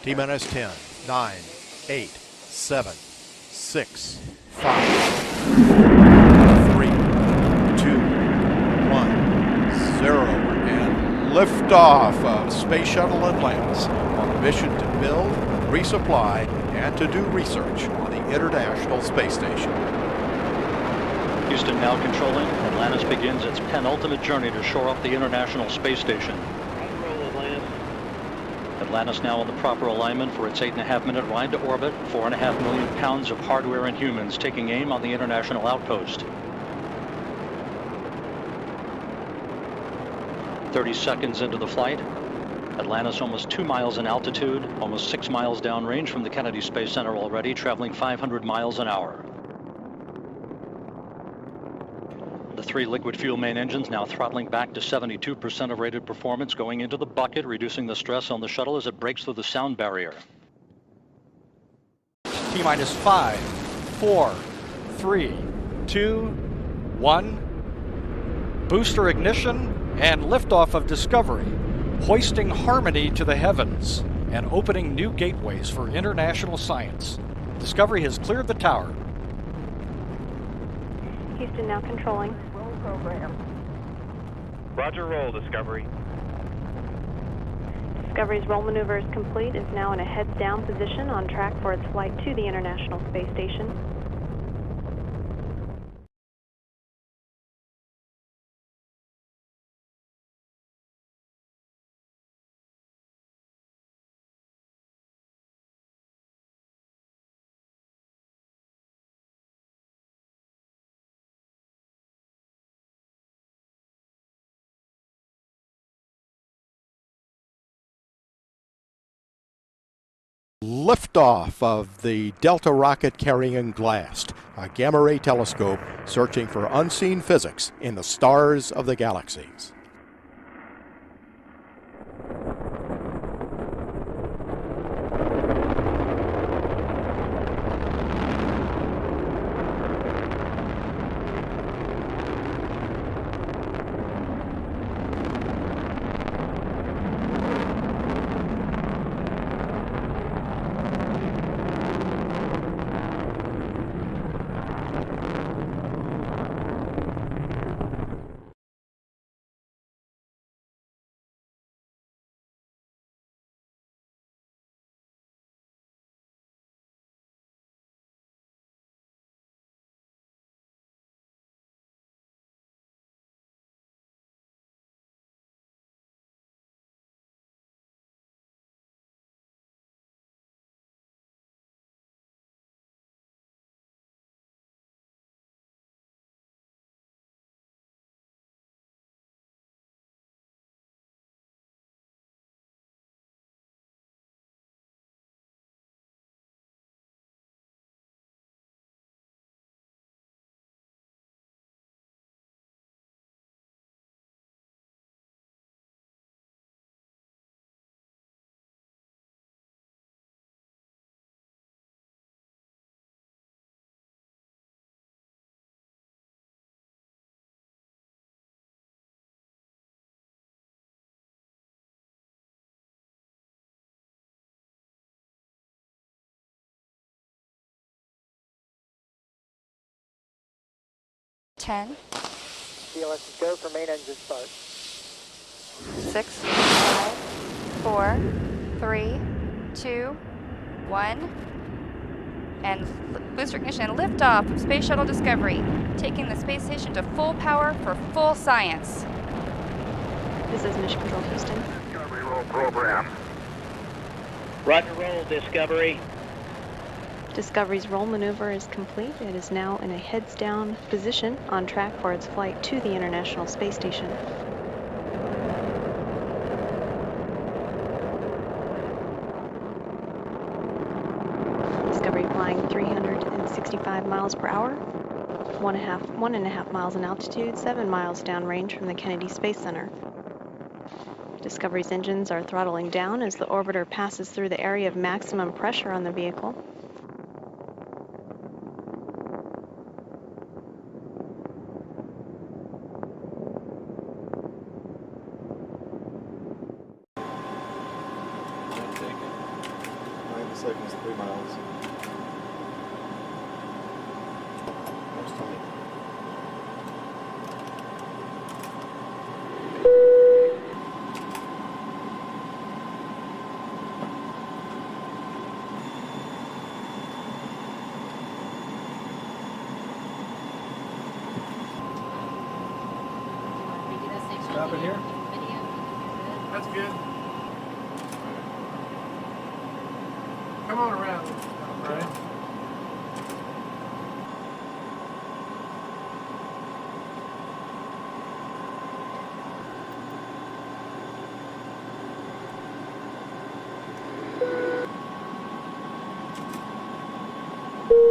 T-minus 10, 9, 8, 7, 6, 5, 3, 2, 1, 0, and liftoff of Space Shuttle Atlantis on a mission to build, resupply, and to do research on the International Space Station. Houston now controlling. Atlantis begins its penultimate journey to shore up the International Space Station. Atlantis now in the proper alignment for its 8.5-minute ride to orbit. 4.5 million pounds of hardware and humans taking aim on the International Outpost. 30 seconds into the flight. Atlantis almost 2 miles in altitude, almost 6 miles downrange from the Kennedy Space Center already, traveling 500 miles an hour. The 3 liquid fuel main engines now throttling back to 72% of rated performance, going into the bucket, reducing the stress on the shuttle as it breaks through the sound barrier. T-minus 5, 4, 3, 2, 1. Booster ignition and liftoff of Discovery, hoisting harmony to the heavens and opening new gateways for international science. Discovery has cleared the tower. Houston now controlling. Roll program. Roger, roll, Discovery. Discovery's roll maneuver is complete. Is now in a heads-down position on track for its flight to the International Space Station. Liftoff of the Delta rocket carrying GLAST, a gamma-ray telescope searching for unseen physics in the stars of the galaxies. CLS is go for main engine start. 6, 5, 4, 3, 2, 1. And booster ignition and liftoff of Space Shuttle Discovery, taking the space station to full power for full science. This is Mission Control, Houston. Discovery, roll program. Roger, roll, Discovery. Discovery's roll maneuver is complete. It is now in a heads-down position on track for its flight to the International Space Station. Discovery flying 365 miles per hour, 1.5 miles in altitude, 7 miles downrange from the Kennedy Space Center. Discovery's engines are throttling down as the orbiter passes through the area of maximum pressure on the vehicle. looks like it's 3 miles. There's Tony. Stop it here? That's good. Come on around. All right.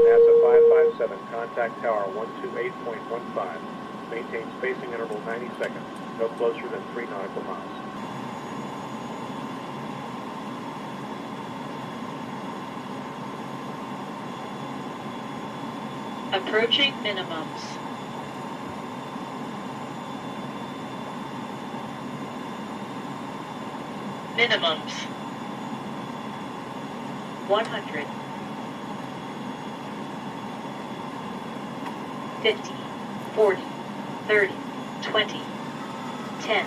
NASA 557, contact tower 128.15. Maintain spacing interval 90 seconds. No closer than 3 nautical miles. Approaching minimums. Minimums. 100. 50, 40, 30, 20, 10.